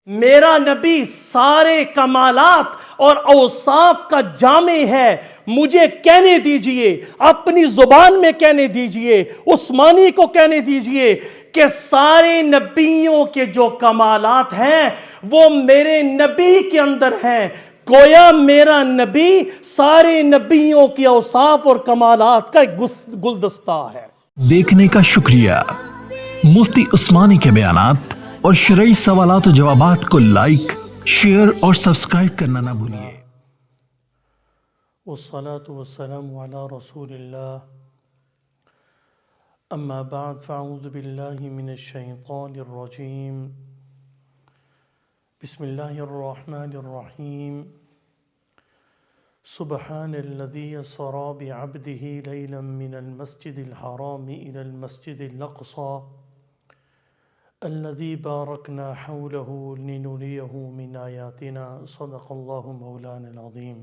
میرا نبی سارے کمالات اور اوصاف کا جامع ہے. مجھے کہنے دیجئے، اپنی زبان میں کہنے دیجئے، عثمانی کو کہنے دیجئے کہ سارے نبیوں کے جو کمالات ہیں وہ میرے نبی کے اندر ہیں. گویا میرا نبی سارے نبیوں کے اوصاف اور کمالات کا ایک گلدستہ ہے. دیکھنے کا شکریہ. مفتی عثمانی کے بیانات اور شرعی سوالات و جوابات کو لائک، شیئر اور سبسکرائب کرنا نہ بھولیے. والصلاة والسلام على رسول الله. اما بعد فاعوذ باللہ من الشیطان الرجیم. بسم اللہ الرحمن الرحیم. سبحان الذي اسرى بعبده ليلا من المسجد الحرام إلى المسجد الأقصى الذي باركنا حوله لنريه من آياتنا. صدق الله مولانا العظيم.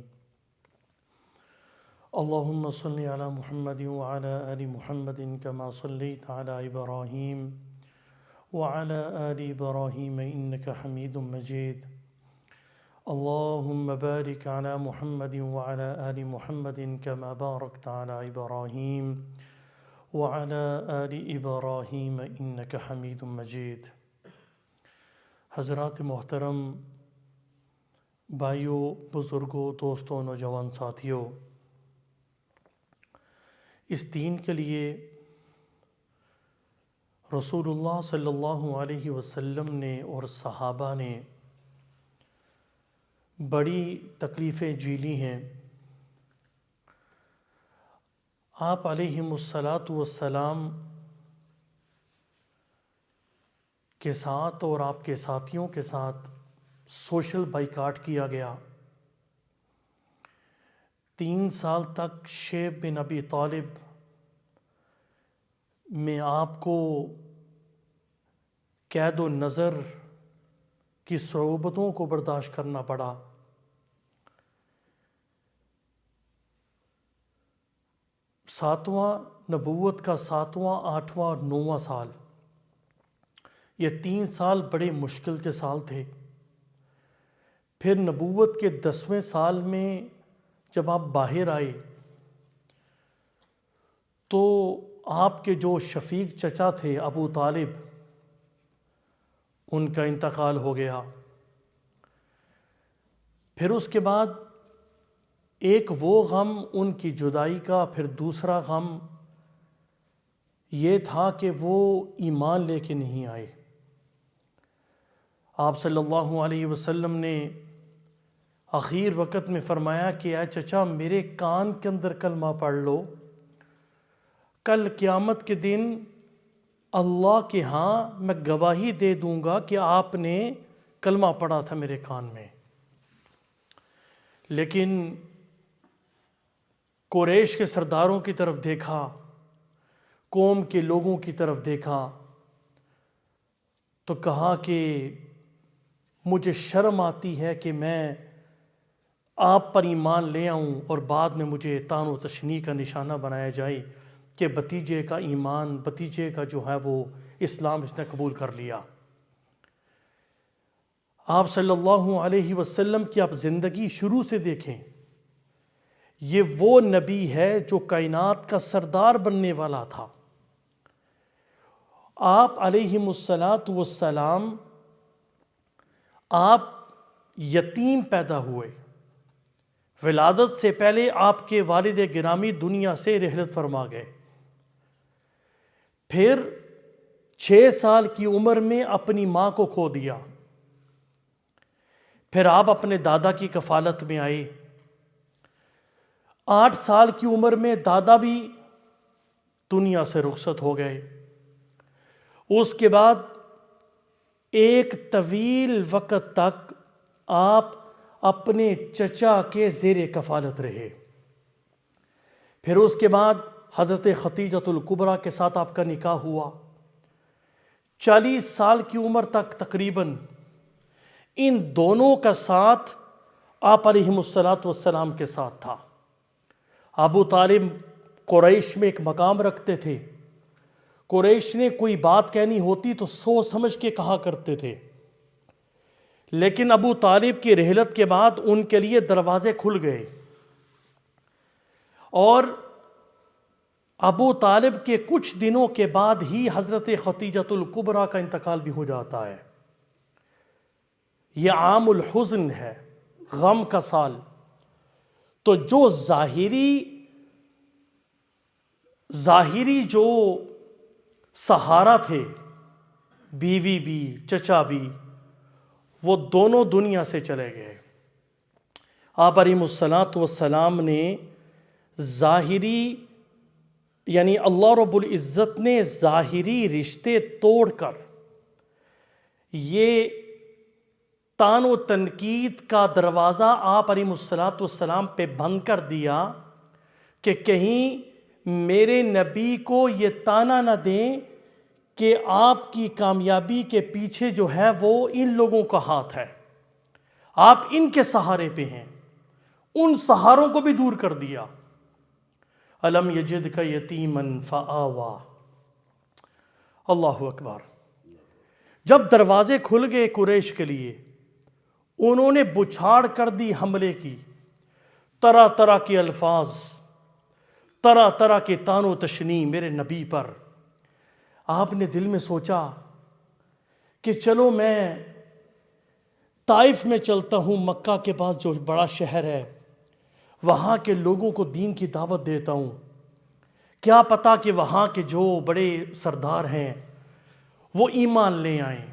اللهم صل على محمد وعلى آل محمد كما صليت على إبراهيم وعلى آل إبراهيم إنك حميد مجيد. اللهم بارك على محمد وعلى آل محمد كما باركت على إبراهيم وعلى آل إبراهيم إنك حميد مجيد. حضرات محترم، بھائیوں، بزرگوں، دوستوں، نوجوان ساتھیوں، اس دین کے لیے رسول اللہ صلی اللہ علیہ وسلم نے اور صحابہ نے بڑی تکلیفیں جھیلی ہیں. آپ علیہم الصلاۃ والسلام کے ساتھ اور آپ کے ساتھیوں کے ساتھ سوشل بائیکاٹ کیا گیا. 3 سال تک شیب بن ابی طالب میں آپ کو قید و نظر کی صعوبتوں کو برداشت کرنا پڑا. نبوت کا 7واں، 8واں اور 9واں سال، یہ 3 سال بڑے مشکل کے سال تھے. پھر نبوت کے 10ویں سال میں جب آپ باہر آئے تو آپ کے جو شفیق چچا تھے ابو طالب، ان کا انتقال ہو گیا. پھر اس کے بعد ایک وہ غم ان کی جدائی کا، پھر دوسرا غم یہ تھا کہ وہ ایمان لے کے نہیں آئے. آپ صلی اللہ علیہ وسلم نے آخر وقت میں فرمایا کہ اے چچا، میرے کان کے اندر کلمہ پڑھ لو، کل قیامت کے دن اللہ کے ہاں میں گواہی دے دوں گا کہ آپ نے کلمہ پڑھا تھا میرے کان میں. لیکن قریش کے سرداروں کی طرف دیکھا، قوم کے لوگوں کی طرف دیکھا تو کہا کہ مجھے شرم آتی ہے کہ میں آپ پر ایمان لے آؤں اور بعد میں مجھے طعن و تشنیع کا نشانہ بنایا جائے کہ بھتیجے کا ایمان، بھتیجے کا جو ہے وہ اسلام اس نے قبول کر لیا. آپ صلی اللہ علیہ وسلم کی آپ زندگی شروع سے دیکھیں، یہ وہ نبی ہے جو کائنات کا سردار بننے والا تھا. آپ علیہم الصلاۃ والسلام آپ یتیم پیدا ہوئے. ولادت سے پہلے آپ کے والد گرامی دنیا سے رحلت فرما گئے. پھر 6 سال کی عمر میں اپنی ماں کو کھو دیا. پھر آپ اپنے دادا کی کفالت میں آئے. 8 سال کی عمر میں دادا بھی دنیا سے رخصت ہو گئے. اس کے بعد ایک طویل وقت تک آپ اپنے چچا کے زیر کفالت رہے. پھر اس کے بعد حضرت خدیجۃ الکبریٰ کے ساتھ آپ کا نکاح ہوا. 40 سال کی عمر تک تقریباً ان دونوں کا ساتھ آپ علیہم الصلاۃ والسلام کے ساتھ تھا. ابو طالب قریش میں ایک مقام رکھتے تھے. قریش نے کوئی بات کہنی ہوتی تو سوچ سمجھ کے کہا کرتے تھے. لیکن ابو طالب کی رحلت کے بعد ان کے لیے دروازے کھل گئے، اور ابو طالب کے کچھ دنوں کے بعد ہی حضرت خدیجۃ الکبریٰ کا انتقال بھی ہو جاتا ہے۔ یہ عام الحزن ہے، غم کا سال۔ تو جو ظاہری جو سہارا تھے، بیوی بھی چچا بھی، وہ دونوں دنیا سے چلے گئے۔ آپ علیہ السلام نے ظاہری، یعنی اللہ رب العزت نے ظاہری رشتے توڑ کر یہ تان و تنقید کا دروازہ آپ علیہ السلام پہ بند کر دیا کہ کہیں میرے نبی کو یہ تانا نہ دیں کہ آپ کی کامیابی کے پیچھے جو ہے وہ ان لوگوں کا ہاتھ ہے، آپ ان کے سہارے پہ ہیں۔ ان سہاروں کو بھی دور کر دیا۔ الم یجدک یتیما فآوا۔ اللہ اکبر۔ جب دروازے کھل گئے قریش کے لیے، انہوں نے بچھاڑ کر دی حملے کی، طرح طرح کے الفاظ، طرح طرح کے طعن و تشنیع میرے نبی پر۔ آپ نے دل میں سوچا کہ چلو میں طائف میں چلتا ہوں، مکہ کے پاس جو بڑا شہر ہے، وہاں کے لوگوں کو دین کی دعوت دیتا ہوں، کیا پتا کہ وہاں کے جو بڑے سردار ہیں وہ ایمان لے آئیں،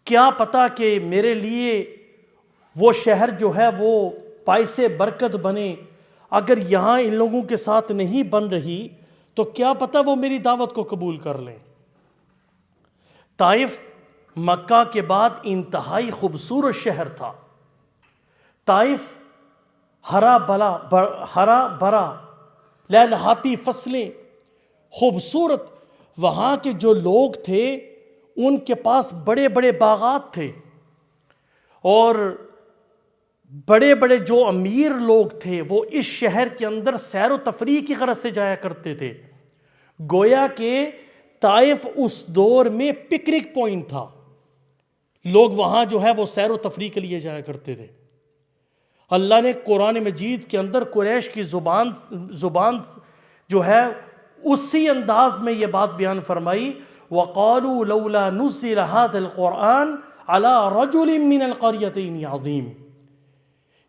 کیا پتا کہ میرے لیے وہ شہر جو ہے وہ باعث برکت بنے۔ اگر یہاں ان لوگوں کے ساتھ نہیں بن رہی تو کیا پتا وہ میری دعوت کو قبول کر لیں۔ طائف مکہ کے بعد انتہائی خوبصورت شہر تھا۔ طائف ہرا بھرا، لہلہاتی فصلیں، خوبصورت۔ وہاں کے جو لوگ تھے ان کے پاس بڑے بڑے باغات تھے، اور بڑے بڑے جو امیر لوگ تھے وہ اس شہر کے اندر سیر و تفریح کی غرض سے جایا کرتے تھے۔ گویا کہ طائف اس دور میں پکنک پوائنٹ تھا، لوگ وہاں جو ہے وہ سیر و تفریح کے لیے جایا کرتے تھے۔ اللہ نے قرآن مجید کے اندر قریش کی زبان جو ہے اسی انداز میں یہ بات بیان فرمائی، وَقَالُوا لَوْلَا نُزِّلَ هَذَا الْقُرْآنُ عَلَىٰ رَجُلٍ مِّنَ الْقَرْيَتَيْنِ عَظِيمٍ،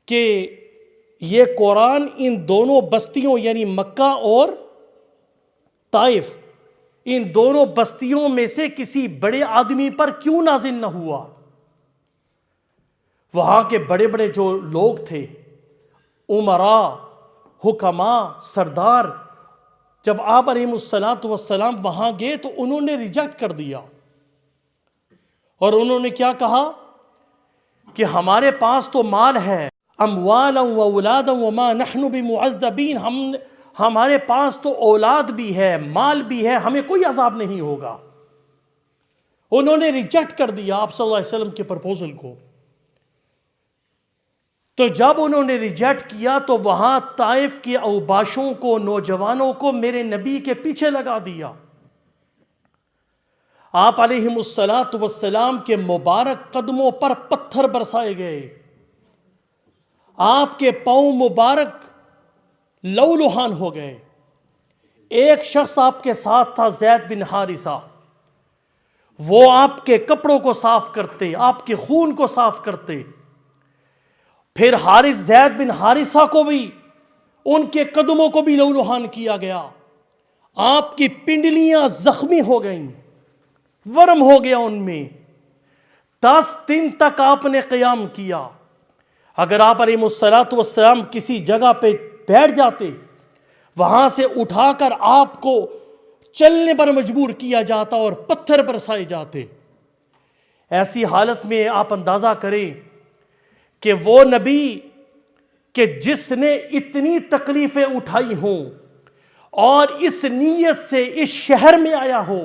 کہ یہ قرآن ان دونوں بستیوں یعنی مکہ اور طائف، ان دونوں بستیوں میں سے کسی بڑے آدمی پر کیوں نازل نہ ہوا۔ وہاں کے بڑے بڑے جو لوگ تھے، امراء، حکماء، سردار، جب آپ علیہ السلام وہاں گئے تو انہوں نے ریجیکٹ کر دیا، اور انہوں نے کیا کہا کہ ہمارے پاس تو مال ہے، اموالا و اولادا وما نحن بمعذبین، ہمارے پاس تو اولاد بھی ہے، مال بھی ہے، ہمیں کوئی عذاب نہیں ہوگا۔ انہوں نے ریجیکٹ کر دیا آپ صلی اللہ علیہ وسلم کے پرپوزل کو۔ تو جب انہوں نے ریجیکٹ کیا تو وہاں طائف کے اوباشوں کو، نوجوانوں کو میرے نبی کے پیچھے لگا دیا۔ آپ علیہ السلام کے مبارک قدموں پر پتھر برسائے گئے، آپ کے پاؤں مبارک لہولہان ہو گئے۔ ایک شخص آپ کے ساتھ تھا، زید بن حارثہ، وہ آپ کے کپڑوں کو صاف کرتے، آپ کے خون کو صاف کرتے۔ پھر زید بن حارثہ کو بھی، ان کے قدموں کو بھی لہولہان کیا گیا، آپ کی پنڈلیاں زخمی ہو گئیں، ورم ہو گیا ان میں۔ 10 دن تک آپ نے قیام کیا۔ اگر آپ علیہ السلام کسی جگہ پہ بیٹھ جاتے، وہاں سے اٹھا کر آپ کو چلنے پر مجبور کیا جاتا اور پتھر برسائے جاتے۔ ایسی حالت میں آپ اندازہ کریں کہ وہ نبی کہ جس نے اتنی تکلیفیں اٹھائی ہوں اور اس نیت سے اس شہر میں آیا ہو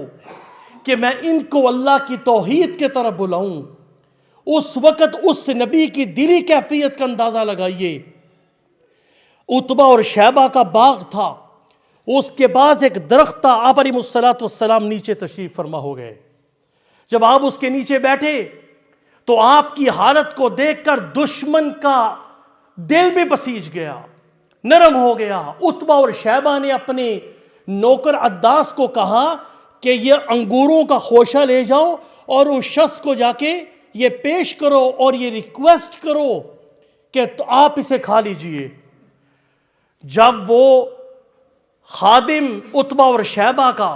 کہ میں ان کو اللہ کی توحید کے طرف بلاؤں، اس وقت اس نبی کی دلی کیفیت کا اندازہ لگائیے۔ عتبہ اور شیبہ کا باغ تھا، اس کے بعد ایک درخت تھا، آپ علیہ السلام نیچے تشریف فرما ہو گئے۔ جب آپ اس کے نیچے بیٹھے تو آپ کی حالت کو دیکھ کر دشمن کا دل بھی بسیج گیا، نرم ہو گیا۔ عتبہ اور شیبہ نے اپنے نوکر عداس کو کہا کہ یہ انگوروں کا خوشہ لے جاؤ اور اس شخص کو جا کے یہ پیش کرو اور یہ ریکویسٹ کرو کہ آپ اسے کھا لیجئے۔ جب وہ خادم عتبہ اور شیبہ کا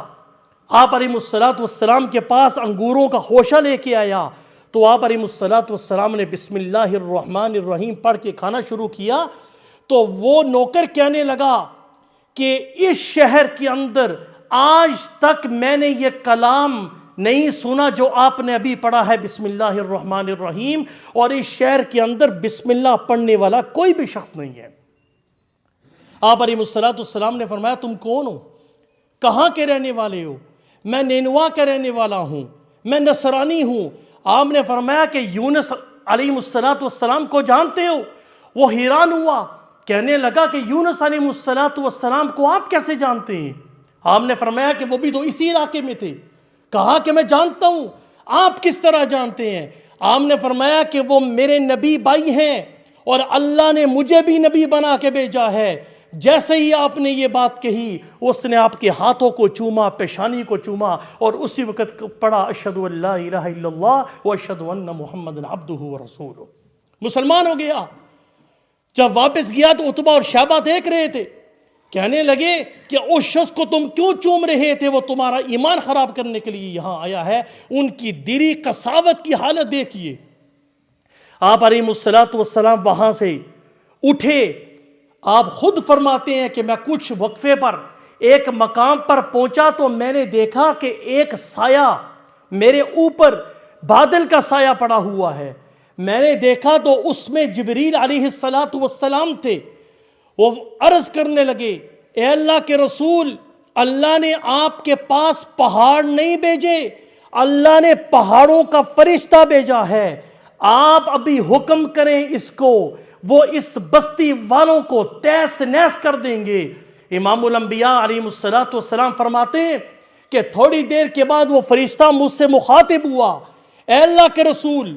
آپ علیہ السلام کے پاس انگوروں کا خوشہ لے کے آیا تو آپ علیہ السلام نے بسم اللہ الرحمن الرحیم پڑھ کے کھانا شروع کیا، تو وہ نوکر کہنے لگا کہ اس شہر کے اندر آج تک میں نے یہ کلام نہیں سنا جو آپ نے ابھی پڑھا ہے بسم اللہ الرحمن الرحیم، اور اس شہر کے اندر بسم اللہ پڑھنے والا کوئی بھی شخص نہیں ہے۔ آپ علیہ السلام نے فرمایا تم کون ہو، کہاں کے رہنے والے ہو؟ میں نینوا کا رہنے والا ہوں، میں نصرانی ہوں۔ آپ نے فرمایا کہ یونس علیہ السلام کو جانتے ہو؟ وہ حیران ہوا، کہنے لگا کہ یونس علیہ السلام کو آپ کیسے جانتے ہیں؟ آپ نے فرمایا کہ وہ بھی تو اسی علاقے میں تھے۔ کہا کہ میں جانتا ہوں، آپ کس طرح جانتے ہیں؟ آپ نے فرمایا کہ وہ میرے نبی بھائی ہیں اور اللہ نے مجھے بھی نبی بنا کے بھیجا ہے۔ جیسے ہی آپ نے یہ بات کہی اس نے آپ کے ہاتھوں کو چوما، پیشانی کو چوما اور اسی وقت پڑھا اشہد ان لا الہ الا اللہ واشہد ان محمد عبدہ ورسولہ، مسلمان ہو گیا۔ جب واپس گیا تو عتبہ اور شیبہ دیکھ رہے تھے، کہنے لگے کہ اس شخص کو تم کیوں چوم رہے تھے؟ وہ تمہارا ایمان خراب کرنے کے لیے یہاں آیا ہے۔ ان کی دلی قساوت کی حالت دیکھیے۔ آپ علیہ السلام وہاں سے اٹھے۔ آپ خود فرماتے ہیں کہ میں کچھ وقفے پر ایک مقام پر پہنچا تو میں نے دیکھا کہ ایک سایہ میرے اوپر بادل کا سایہ پڑا ہوا ہے۔ میں نے دیکھا تو اس میں جبریل علیہ السلام تھے۔ وہ عرض کرنے لگے اے اللہ کے رسول، اللہ نے آپ کے پاس پہاڑ نہیں بھیجے، اللہ نے پہاڑوں کا فرشتہ بھیجا ہے۔ آپ ابھی حکم کریں اس کو، وہ اس بستی والوں کو تہس نہس کر دیں گے۔ امام الانبیاء علیہ السلام فرماتے ہیں کہ تھوڑی دیر کے بعد وہ فرشتہ مجھ سے مخاطب ہوا، اے اللہ کے رسول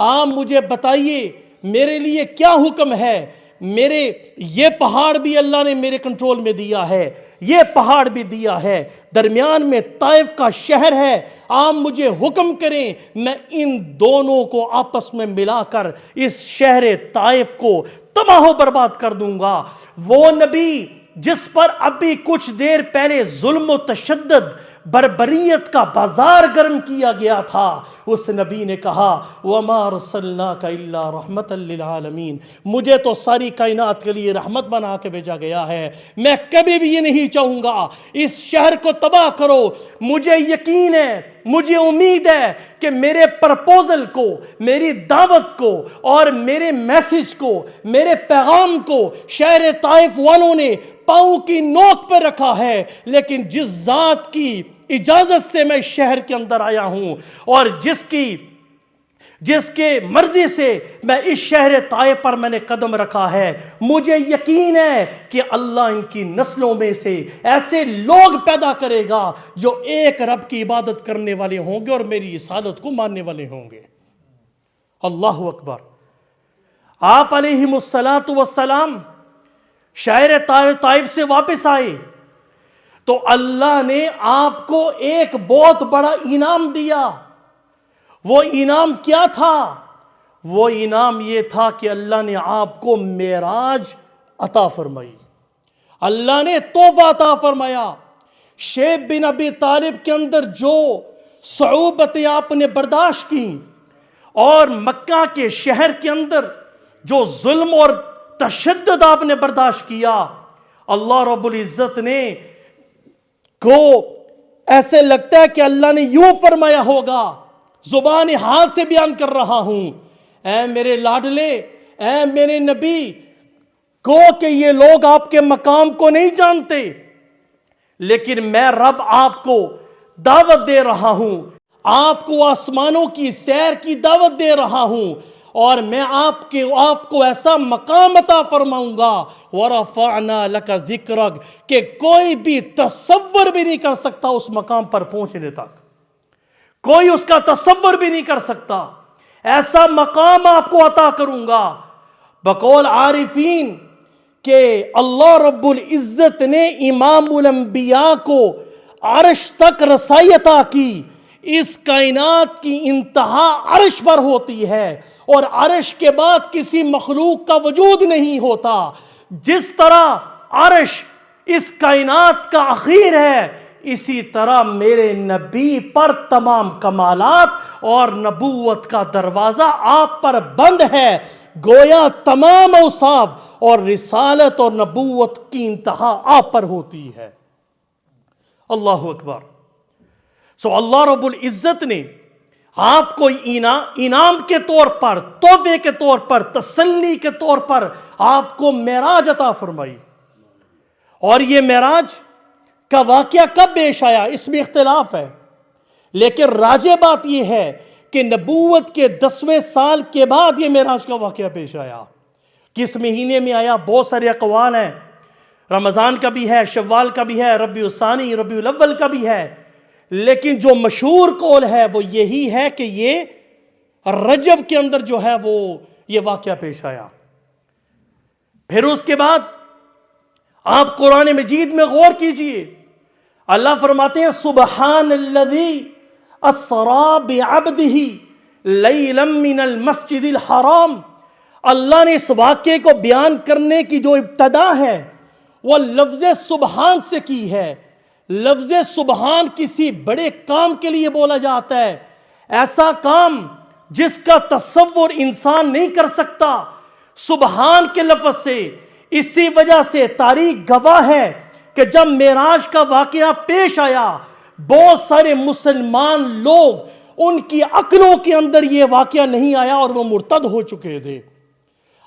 آپ مجھے بتائیے میرے لیے کیا حکم ہے؟ میرے یہ پہاڑ بھی اللہ نے میرے کنٹرول میں دیا ہے، یہ پہاڑ بھی دیا ہے، درمیان میں طائف کا شہر ہے، آپ مجھے حکم کریں، میں ان دونوں کو آپس میں ملا کر اس شہر طائف کو تباہ و برباد کر دوں گا۔ وہ نبی جس پر ابھی کچھ دیر پہلے ظلم و تشدد، بربریت کا بازار گرم کیا گیا تھا، اس نبی نے کہا وَمَا أَرْسَلْنَاكَ إِلَّا رَحْمَةً لِلْعَالَمِينَ، مجھے تو ساری کائنات کے لیے رحمت بنا کے بھیجا گیا ہے۔ میں کبھی بھی یہ نہیں چاہوں گا اس شہر کو تباہ کرو۔ مجھے یقین ہے، مجھے امید ہے کہ میرے پرپوزل کو، میری دعوت کو اور میرے میسج کو، میرے پیغام کو شہر طائف والوں نے پاؤں کی نوک پر رکھا ہے، لیکن جس ذات کی اجازت سے میں شہر کے اندر آیا ہوں اور جس کے مرضی سے میں اس شہر طائف پر میں نے قدم رکھا ہے، مجھے یقین ہے کہ اللہ ان کی نسلوں میں سے ایسے لوگ پیدا کرے گا جو ایک رب کی عبادت کرنے والے ہوں گے اور میری رسالت کو ماننے والے ہوں گے۔ اللہ اکبر۔ آپ علیہ السلام شہر طائف سے واپس آئے تو اللہ نے آپ کو ایک بہت بڑا انعام دیا۔ وہ انعام کیا تھا؟ وہ انعام یہ تھا کہ اللہ نے آپ کو معراج عطا فرمائی، اللہ نے تحفہ عطا فرمایا۔ شیب بن ابی طالب کے اندر جو صعوبتیں آپ نے برداشت کی اور مکہ کے شہر کے اندر جو ظلم اور تشدد آپ نے برداشت کیا، اللہ رب العزت نے کو ایسے لگتا ہے کہ اللہ نے یوں فرمایا ہوگا، زبان حال سے بیان کر رہا ہوں، اے میرے لاڈلے، اے میرے نبی، کو کہ یہ لوگ آپ کے مقام کو نہیں جانتے، لیکن میں رب آپ کو دعوت دے رہا ہوں، آپ کو آسمانوں کی سیر کی دعوت دے رہا ہوں، اور میں آپ کو ایسا مقام عطا فرماؤں گا وَرَفَعْنَا لَكَ ذِكْرَكَ کہ کوئی بھی تصور بھی نہیں کر سکتا اس مقام پر پہنچنے تک، کوئی اس کا تصور بھی نہیں کر سکتا۔ ایسا مقام آپ کو عطا کروں گا. بقول عارفین کہ اللہ رب العزت نے امام الانبیاء کو عرش تک رسائی عطا کی. اس کائنات کی انتہا عرش پر ہوتی ہے اور عرش کے بعد کسی مخلوق کا وجود نہیں ہوتا. جس طرح عرش اس کائنات کا اخیر ہے، اسی طرح میرے نبی پر تمام کمالات اور نبوت کا دروازہ آپ پر بند ہے. گویا تمام اوصاف اور رسالت اور نبوت کی انتہا آپ پر ہوتی ہے. اللہ اکبر. سو اللہ رب العزت نے آپ کو انعام کے طور پر، تحفے کے طور پر، تسلی کے طور پر آپ کو معراج عطا فرمائی. اور یہ معراج کا واقعہ کب پیش آیا اس میں اختلاف ہے، لیکن راجع بات یہ ہے کہ نبوت کے 10ویں سال کے بعد یہ معراج کا واقعہ پیش آیا. کس مہینے میں آیا؟ بہت سارے اقوال ہیں. رمضان کا بھی ہے، شوال کا بھی ہے، ربیع الثانی ربیع الاول کا بھی ہے، لیکن جو مشہور قول ہے وہ یہی ہے کہ یہ رجب کے اندر جو ہے وہ یہ واقعہ پیش آیا. پھر اس کے بعد آپ قرآن مجید میں غور کیجئے. اللہ فرماتے ہیں سبحان الذی اسری بعبدہ لیلا من المسجد الحرام. اللہ نے اس واقعے کو بیان کرنے کی جو ابتدا ہے وہ لفظ سبحان سے کی ہے. لفظ سبحان کسی بڑے کام کے لیے بولا جاتا ہے، ایسا کام جس کا تصور انسان نہیں کر سکتا. سبحان کے لفظ سے، اسی وجہ سے تاریخ گواہ ہے کہ جب معراج کا واقعہ پیش آیا، بہت سارے مسلمان لوگ ان کی عقلوں کے اندر یہ واقعہ نہیں آیا اور وہ مرتد ہو چکے تھے.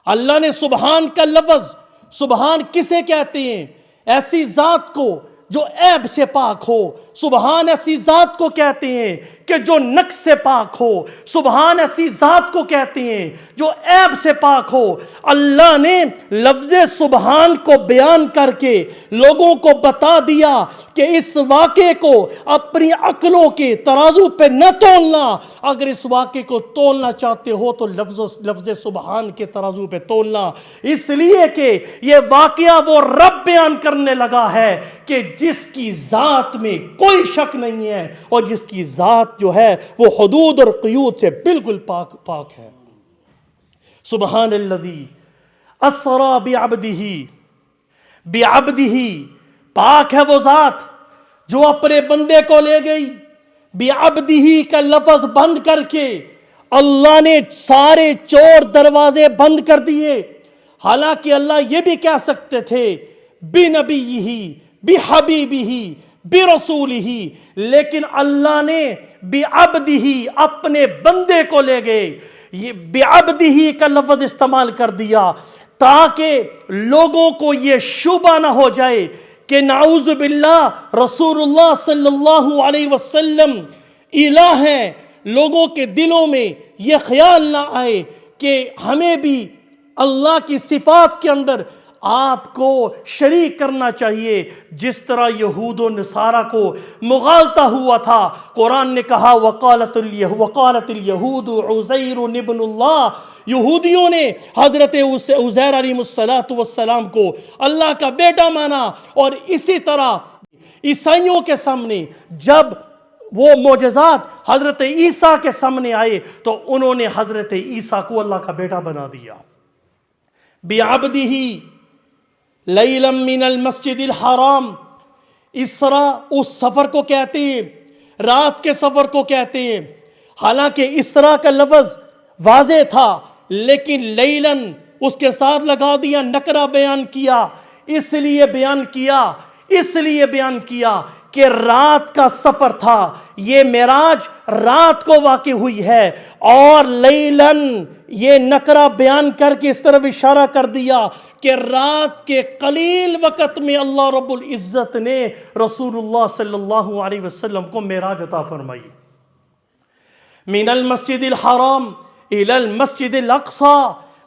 اللہ نے سبحان کا لفظ، سبحان کسے کہتے ہیں؟ ایسی ذات کو جو عیب سے پاک ہو. سبحان ایسی ذات کو کہتے ہیں کہ جو نقص سے پاک ہو. سبحان ایسی ذات کو کہتے ہیں جو عیب سے پاک ہو. اللہ نے لفظ سبحان کو بیان کر کے لوگوں کو بتا دیا کہ اس واقعے کو اپنی عقلوں کے ترازو پہ نہ تولنا. اگر اس واقعے کو تولنا چاہتے ہو تو لفظ سبحان کے ترازو پہ تولنا، اس لیے کہ یہ واقعہ وہ رب بیان کرنے لگا ہے کہ جس کی ذات میں کوئی شک نہیں ہے اور جس کی ذات جو ہے وہ حدود اور قیود سے بالکل پاک ہے. سبحان الذی اسری بعبدہ، پاک ہے وہ ذات جو اپنے بندے کو لے گئی. بعبدہ کا لفظ بند کر کے اللہ نے سارے چور دروازے بند کر دیے. حالانکہ اللہ یہ بھی کہہ سکتے تھے بنبیہ بحبیبہ برسولہ، لیکن اللہ نے بعبدہ اپنے بندے کو لے گئے. یہ بعبدہ کا لفظ استعمال کر دیا تاکہ لوگوں کو یہ شبہ نہ ہو جائے کہ نعوذ باللہ رسول اللہ صلی اللہ علیہ وسلم الہ ہیں. لوگوں کے دلوں میں یہ خیال نہ آئے کہ ہمیں بھی اللہ کی صفات کے اندر آپ کو شریک کرنا چاہیے، جس طرح یہود و نصارہ کو مغالطہ ہوا تھا. قرآن نے کہا وقالت الیہود عزیر ابن اللہ، یہودیوں نے حضرت عزیر علیہ السلام کو اللہ کا بیٹا مانا. اور اسی طرح عیسائیوں کے سامنے جب وہ معجزات حضرت عیسیٰ کے سامنے آئے تو انہوں نے حضرت عیسیٰ کو اللہ کا بیٹا بنا دیا. بعبدہ لیلا من المسجد الحرام، اسرا اس سفر کو کہتے ہیں، رات کے سفر کو کہتے ہیں. حالانکہ اسرا کا لفظ واضح تھا لیکن لیلن اس کے ساتھ لگا دیا، نکرہ بیان کیا. اس لیے بیان کیا کہ رات کا سفر تھا. یہ معراج رات کو واقع ہوئی ہے اور لیلن یہ نکرہ بیان کر کے اس طرف اشارہ کر دیا کہ رات کے قلیل وقت میں اللہ رب العزت نے رسول اللہ صلی اللہ علیہ وسلم کو معراج عطا فرمائی. من المسجد الحرام الی المسجد الاقصی،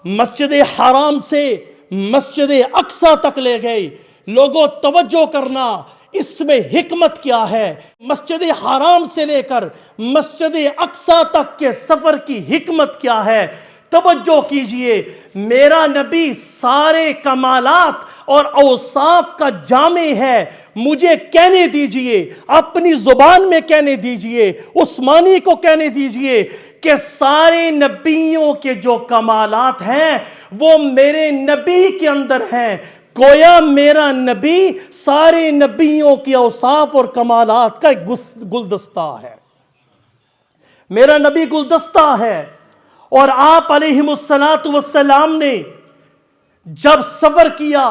مسجد حرام سے مسجد اقصی تک لے گئے. لوگوں توجہ کرنا، اس میں حکمت کیا ہے؟ مسجد حرام سے لے کر مسجد اقصی تک کے سفر کی حکمت کیا ہے؟ توجہ کیجئے، میرا نبی سارے کمالات اور اوصاف کا جامع ہے۔ مجھے کہنے دیجئے، اپنی زبان میں کہنے دیجئے، عثمانی کو کہنے دیجئے کہ سارے نبیوں کے جو کمالات ہیں وہ میرے نبی کے اندر ہیں۔ گویا میرا نبی سارے نبیوں کے اوصاف اور کمالات کا ایک گلدستہ ہے۔ میرا نبی گلدستہ ہے۔ اور آپ علیہ السلام نے جب سفر کیا،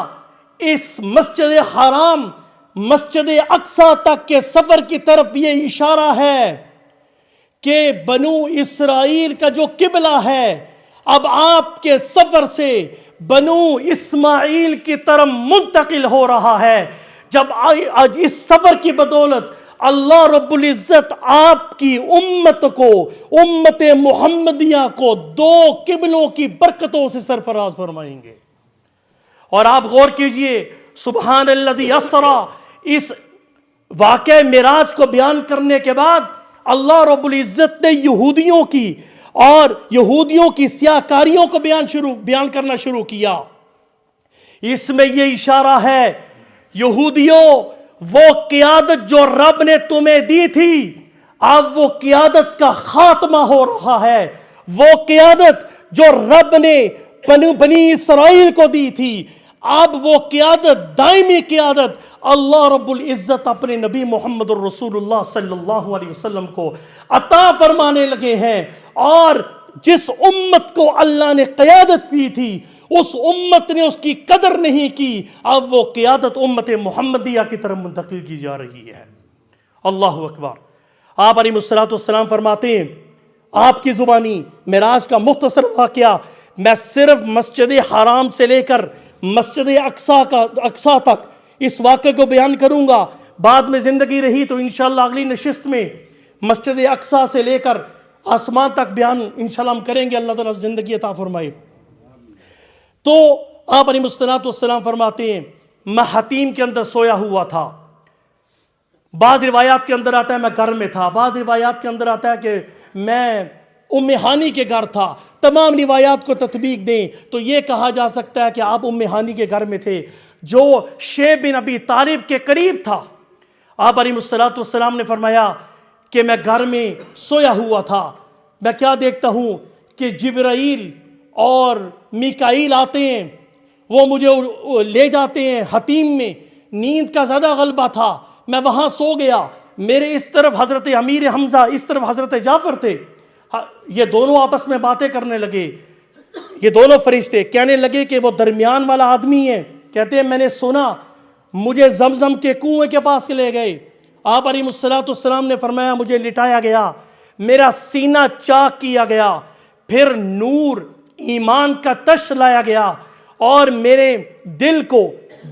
اس مسجد حرام مسجد اقصی تک کے سفر کی طرف یہ اشارہ ہے کہ بنو اسرائیل کا جو قبلہ ہے اب آپ کے سفر سے بنو اسماعیل کی طرف منتقل ہو رہا ہے۔ جب آج اس سفر کی بدولت اللہ رب العزت آپ کی امت کو، امت محمدیہ کو، دو قبلوں کی برکتوں سے سرفراز فرمائیں گے۔ اور آپ غور کیجئے، سبحان الذی اسری، اس واقعہ معراج کو بیان کرنے کے بعد اللہ رب العزت نے یہودیوں کی اور یہودیوں کی سیاہکاریوں کو بیان کرنا شروع کیا۔ اس میں یہ اشارہ ہے، یہودیوں، وہ قیادت جو رب نے تمہیں دی تھی اب وہ قیادت کا خاتمہ ہو رہا ہے۔ وہ قیادت جو رب نے بنی اسرائیل کو دی تھی اب وہ قیادت، دائمی قیادت اللہ رب العزت اپنے نبی محمد الرسول اللہ صلی اللہ علیہ وسلم کو عطا فرمانے لگے ہیں۔ اور جس امت کو اللہ نے قیادت دی تھی اس امت نے اس کی قدر نہیں کی، اب وہ قیادت امت محمدیہ کی طرف منتقل کی جا رہی ہے۔ اللہ اکبر۔ آپ علیہ السلام فرماتے ہیں، آپ کی زبانی معراج کا مختصر واقعہ میں صرف مسجد حرام سے لے کر مسجد اقصی تک اس واقعے کو بیان کروں گا۔ بعد میں زندگی رہی تو انشاءاللہ اگلی نشست میں مسجد اقصی سے لے کر آسمان تک بیان انشاءاللہ ہم کریں گے، اللہ تعالیٰ زندگی عطا فرمائے۔ تو آپ علیہ السلام فرماتے ہیں، میں حتیم کے اندر سویا ہوا تھا۔ بعض روایات کے اندر آتا ہے میں گھر میں تھا، بعض روایات کے اندر آتا ہے کہ میں ام ہانی کے گھر تھا۔ تمام روایات کو تطبیق دیں تو یہ کہا جا سکتا ہے کہ آپ ام ہانی کے گھر میں تھے، جو شیب بن ابی طالب کے قریب تھا۔ آپ علیہ السلام نے فرمایا کہ میں گھر میں سویا ہوا تھا، میں کیا دیکھتا ہوں کہ جبرائیل اور میکائیل آتے ہیں، وہ مجھے لے جاتے ہیں حتیم میں۔ نیند کا زیادہ غلبہ تھا، میں وہاں سو گیا۔ میرے اس طرف حضرت امیر حمزہ، اس طرف حضرت جعفر تھے۔ یہ دونوں آپس میں باتیں کرنے لگے، یہ دونوں فرشتے کہنے لگے کہ وہ درمیان والا آدمی ہے۔ کہتے ہیں میں نے سنا مجھے زمزم کے کنویں کے پاس لے گئے۔ آپ علیہ السلام نے فرمایا مجھے لٹایا گیا، میرا سینہ چاک کیا گیا، پھر نور ایمان کا تش لایا گیا اور میرے دل کو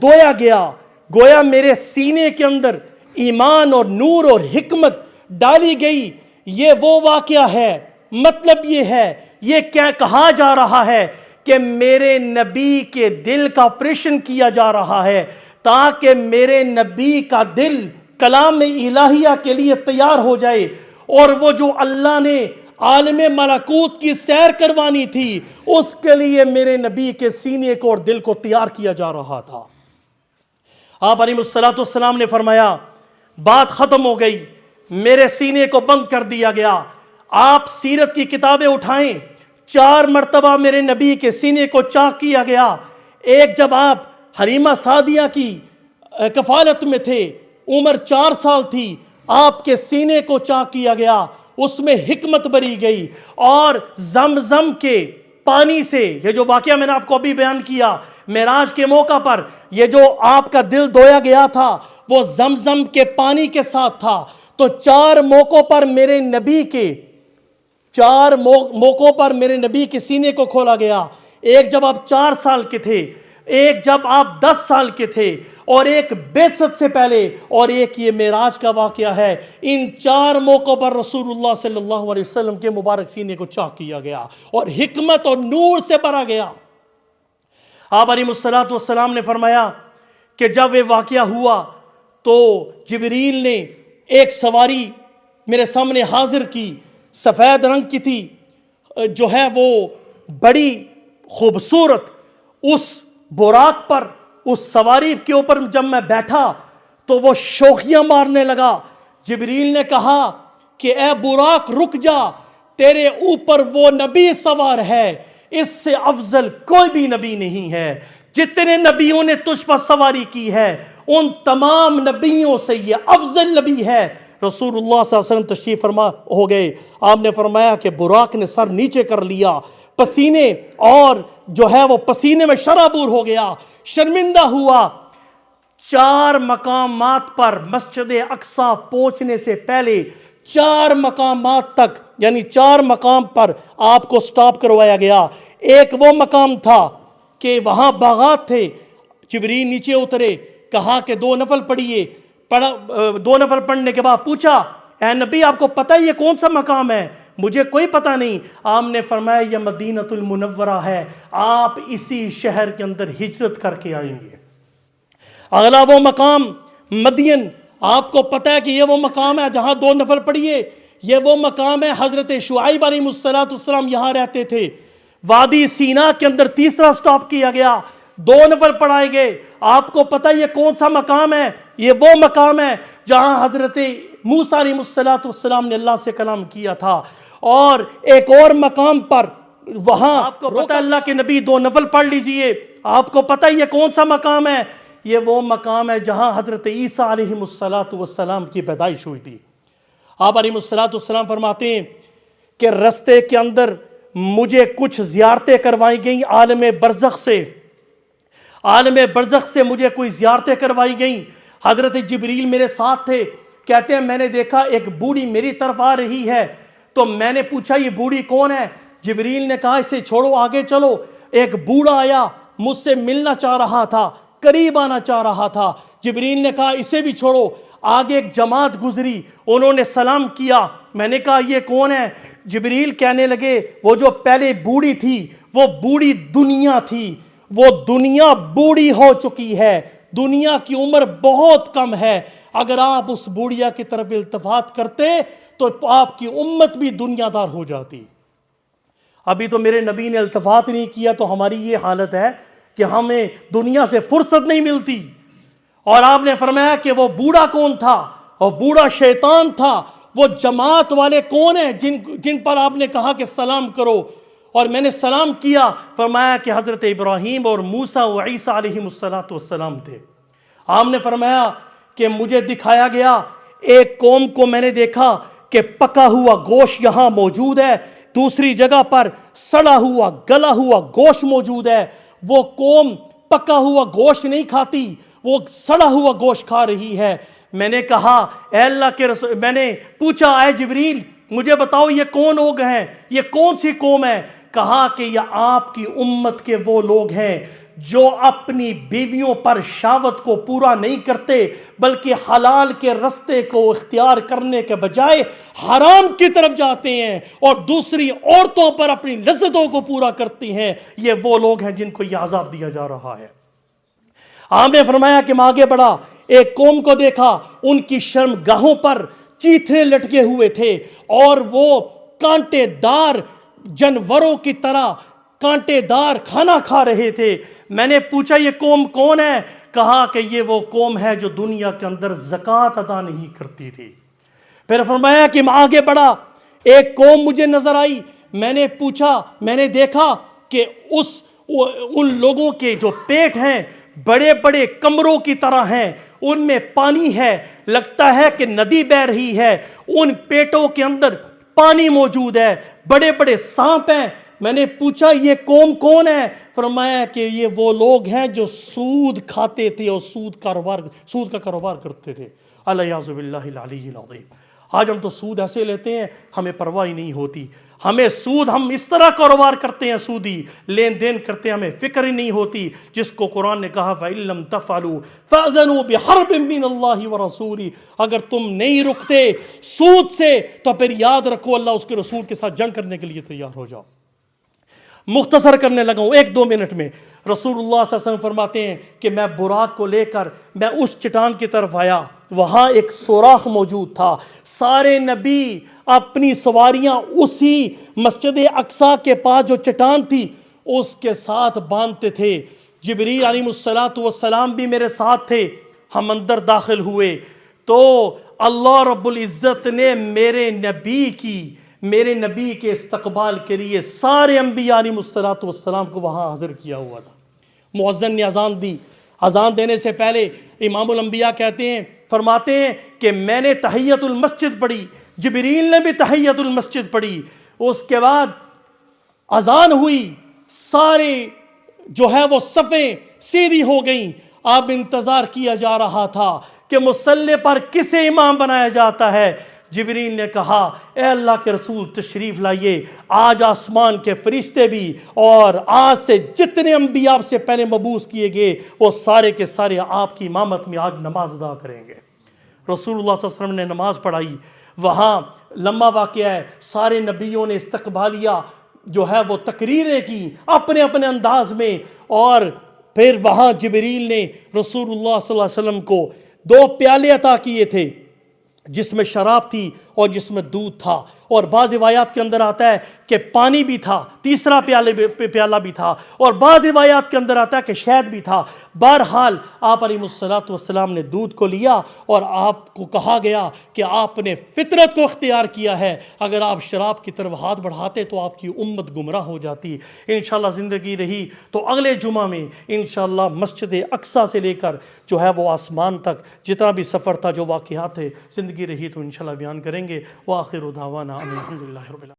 دھویا گیا۔ گویا میرے سینے کے اندر ایمان اور نور اور حکمت ڈالی گئی۔ یہ وہ واقعہ ہے، مطلب یہ ہے، یہ کیا کہا جا رہا ہے کہ میرے نبی کے دل کا آپریشن کیا جا رہا ہے تاکہ میرے نبی کا دل کلام الہیہ کے لیے تیار ہو جائے، اور وہ جو اللہ نے عالم ملکوت کی سیر کروانی تھی اس کے لیے میرے نبی کے سینے کو اور دل کو تیار کیا جا رہا تھا۔ آپ علیہ السلام نے فرمایا بات ختم ہو گئی، میرے سینے کو بند کر دیا گیا۔ آپ سیرت کی کتابیں اٹھائیں، 4 مرتبہ میرے نبی کے سینے کو چاک کیا گیا۔ ایک جب آپ حلیمہ سعدیہ کی کفالت میں تھے، عمر 4 سال تھی، آپ کے سینے کو چاک کیا گیا، اس میں حکمت بری گئی، اور زمزم کے پانی سے، یہ جو واقعہ میں نے آپ کو ابھی بیان کیا معراج کے موقع پر، یہ جو آپ کا دل دھویا گیا تھا وہ زمزم کے پانی کے ساتھ تھا۔ تو 4 موقعوں پر میرے نبی کے 4 موقعوں پر میرے نبی کے سینے کو کھولا گیا۔ ایک جب آپ 4 سال کے تھے، ایک جب آپ 10 سال کے تھے، اور ایک بعثت سے پہلے، اور ایک یہ معراج کا واقعہ ہے۔ ان 4 موقعوں پر رسول اللہ صلی اللہ علیہ وسلم کے مبارک سینے کو چاک کیا گیا اور حکمت اور نور سے بھرا گیا۔ آپ علیہ السلام نے فرمایا کہ جب یہ واقعہ ہوا تو جبریل نے ایک سواری میرے سامنے حاضر کی، سفید رنگ کی تھی، جو ہے وہ بڑی خوبصورت. اس براق پر، اس سواری کے اوپر جب میں بیٹھا تو وہ شوخیاں مارنے لگا. جبریل نے کہا کہ اے براق رک جا، تیرے اوپر وہ نبی سوار ہے، اس سے افضل کوئی بھی نبی نہیں ہے. جتنے نبیوں نے تجھ پر سواری کی ہے ان تمام نبیوں سے یہ افضل نبی ہے. رسول اللہ صلی اللہ علیہ وسلم تشریف فرما ہو گئے. آپ نے فرمایا کہ براق نے سر نیچے کر لیا، پسینے اور جو ہے وہ پسینے میں شرابور ہو گیا، شرمندہ ہوا. 4 مقامات پر مسجد اقصی پہنچنے سے پہلے 4 مقامات تک، یعنی 4 مقام پر آپ کو سٹاپ کروایا گیا. ایک وہ مقام تھا کہ وہاں باغات تھے. جبریل نیچے اترے، کہا کہ 2 نفل پڑھیے. 2 نفل پڑھنے کے بعد پوچھا اے نبی آپ کو پتہ ہے یہ کون سا مقام ہے؟ مجھے کوئی پتہ نہیں. آپ نے فرمایا یہ مدینۃ المنورہ ہے، آپ اسی شہر کے اندر ہجرت کر کے آئیں گے. اگلا وہ مقام مدین، آپ کو پتہ ہے کہ یہ وہ مقام ہے جہاں 2 نفل پڑھیے. یہ وہ مقام ہے حضرت شعیب علیہ السلام یہاں رہتے تھے. وادی سینا کے اندر تیسرا سٹاپ کیا گیا، 2 نفل پڑھائے گئے. آپ کو پتہ یہ کون سا مقام ہے؟ یہ وہ مقام ہے جہاں حضرت موسیٰ علیہ السلام نے اللہ سے کلام کیا تھا. اور ایک اور مقام پر وہاں آپ کو پتہ اللہ کے نبی 2 نفل پڑھ لیجئے. آپ کو پتہ یہ کون سا مقام ہے؟ یہ وہ مقام ہے جہاں حضرت عیسیٰ علیہ السلام کی پیدائش ہوئی تھی. آپ علیہ السلام فرماتے ہیں کہ رستے کے اندر مجھے کچھ زیارتیں کروائی گئیں عالم برزخ سے. عالم برزخ سے مجھے کوئی زیارتیں کروائی گئیں. حضرت جبریل میرے ساتھ تھے. کہتے ہیں میں نے دیکھا ایک بوڑھی میری طرف آ رہی ہے. تو میں نے پوچھا یہ بوڑھی کون ہے؟ جبریل نے کہا اسے چھوڑو آگے چلو. ایک بوڑھا آیا مجھ سے ملنا چاہ رہا تھا، قریب آنا چاہ رہا تھا. جبریل نے کہا اسے بھی چھوڑو. آگے ایک جماعت گزری، انہوں نے سلام کیا. میں نے کہا یہ کون ہے؟ جبریل کہنے لگے وہ جو پہلے بوڑھی تھی وہ بوڑھی دنیا تھی. وہ دنیا بوڑھی ہو چکی ہے، دنیا کی عمر بہت کم ہے. اگر آپ اس بوڑھیا کی طرف التفات کرتے تو آپ کی امت بھی دنیا دار ہو جاتی. ابھی تو میرے نبی نے التفات نہیں کیا تو ہماری یہ حالت ہے کہ ہمیں دنیا سے فرصت نہیں ملتی. اور آپ نے فرمایا کہ وہ بوڑھا کون تھا؟ اور بوڑھا شیطان تھا. وہ جماعت والے کون ہیں جن پر آپ نے کہا کہ سلام کرو؟ اور میں نے سلام کیا. فرمایا کہ حضرت ابراہیم اور موسیٰ و عیسیٰ علیہ السلام تھے. آپ نے فرمایا کہ مجھے دکھایا گیا ایک قوم کو میں نے دیکھا کہ پکا ہوا گوشت یہاں موجود ہے، دوسری جگہ پر سڑا ہوا گلا ہوا گوشت موجود ہے. وہ قوم پکا ہوا گوشت نہیں کھاتی، وہ سڑا ہوا گوشت کھا رہی ہے. میں نے کہا اے اللہ کے رسول، میں نے پوچھا اے جبریل مجھے بتاؤ یہ کون لوگ ہیں، یہ کون سی قوم ہے؟ کہا کہ یہ آپ کی امت کے وہ لوگ ہیں جو اپنی بیویوں پر شہوت کو پورا نہیں کرتے بلکہ حلال کے رستے کو اختیار کرنے کے بجائے حرام کی طرف جاتے ہیں اور دوسری عورتوں پر اپنی لذتوں کو پورا کرتے ہیں. یہ وہ لوگ ہیں جن کو یہ عذاب دیا جا رہا ہے. آپ نے فرمایا کہ میں آگے بڑھا، ایک قوم کو دیکھا، ان کی شرم گاہوں پر چیتھڑے لٹکے ہوئے تھے اور وہ کانٹے دار جانوروں کی طرح کانٹے دار کھانا کھا رہے تھے. میں نے پوچھا یہ قوم کون ہے؟ کہا کہ یہ وہ قوم ہے جو دنیا کے اندر زکوٰۃ ادا نہیں کرتی تھی. پھر فرمایا کہ میں آگے بڑھا، ایک قوم مجھے نظر آئی. میں نے پوچھا، میں نے دیکھا کہ ان لوگوں کے جو پیٹ ہیں بڑے بڑے کمروں کی طرح ہیں، ان میں پانی ہے، لگتا ہے کہ ندی بہہ رہی ہے. ان پیٹوں کے اندر پانی موجود ہے، بڑے بڑے سانپ ہیں. میں نے پوچھا یہ قوم کون ہے؟ فرمایا کہ یہ وہ لوگ ہیں جو سود کھاتے تھے اور سود کا کاروبار کرتے تھے. الیاذ باللہ العلی العظیم. آج ہم تو سود ایسے لیتے ہیں ہمیں پرواہ ہی نہیں ہوتی. ہمیں سود، ہم اس طرح کاروبار کرتے ہیں، سودی لین دین کرتے ہیں، ہمیں فکر ہی نہیں ہوتی. جس کو قرآن نے کہا فَإِن لَمْ تَفْعَلُوا فَأْذَنُوا بِحَرْبٍ مِّنَ اللَّهِ وَرَسُولِهِ، اگر تم نہیں رکتے سود سے تو پھر یاد رکھو اللہ اس کے رسول کے ساتھ جنگ کرنے کے لیے تیار ہو جاؤ. مختصر کرنے لگا ہوں 1-2 منٹ میں. رسول اللہ صلی اللہ علیہ وسلم فرماتے ہیں کہ میں براق کو لے کر میں اس چٹان کی طرف آیا، وہاں ایک سوراخ موجود تھا، سارے نبی اپنی سواریاں اسی مسجد اقصیٰ کے پاس جو چٹان تھی اس کے ساتھ باندھتے تھے۔ جبریل علیہ السلام بھی میرے ساتھ تھے، ہم اندر داخل ہوئے تو اللہ رب العزت نے میرے نبی کے استقبال کے لیے سارے انبیاء علیہ السلام کو وہاں حاضر کیا ہوا تھا۔ مؤذن نے اذان دی، اذان دینے سے پہلے امام الانبیاء فرماتے ہیں کہ میں نے تحیت المسجد پڑھی، جبریل نے بھی تحیت المسجد پڑھی، اس کے بعد اذان ہوئی، سارے جو ہے وہ صفیں سیدھی ہو گئیں، اب انتظار کیا جا رہا تھا کہ مصلی پر کسے امام بنایا جاتا ہے۔ جبریل نے کہا اے اللہ کے رسول تشریف لائیے، آج آسمان کے فرشتے بھی اور آج سے جتنے انبیاء آپ سے پہلے مبعوث کیے گئے وہ سارے کے سارے آپ کی امامت میں آج نماز ادا کریں گے۔ رسول اللہ صلی اللہ علیہ وسلم نے نماز پڑھائی، وہاں لمبا واقعہ ہے، سارے نبیوں نے استقبالیہ جو ہے وہ تقریریں کی اپنے اپنے انداز میں، اور پھر وہاں جبریل نے رسول اللہ صلی اللہ علیہ وسلم کو 2 پیالے عطا کیے تھے، جس میں شراب تھی اور جس میں دودھ تھا، اور بعض روایات کے اندر آتا ہے کہ پانی بھی تھا، تیسرا پیالہ بھی تھا، اور بعض روایات کے اندر آتا ہے کہ شہد بھی تھا۔ بہرحال آپ علیہ السلام نے دودھ کو لیا اور آپ کو کہا گیا کہ آپ نے فطرت کو اختیار کیا ہے، اگر آپ شراب کی طرف ہاتھ بڑھاتے تو آپ کی امت گمراہ ہو جاتی۔ انشاءاللہ زندگی رہی تو اگلے جمعہ میں انشاءاللہ مسجد اقصیٰ سے لے کر جو ہے وہ آسمان تک جتنا بھی سفر تھا، جو واقعات تھے، زندگی رہی تو انشاءاللہ بیان کریں گے۔ وآخر دعوانا الحمدللہ رب العالمین۔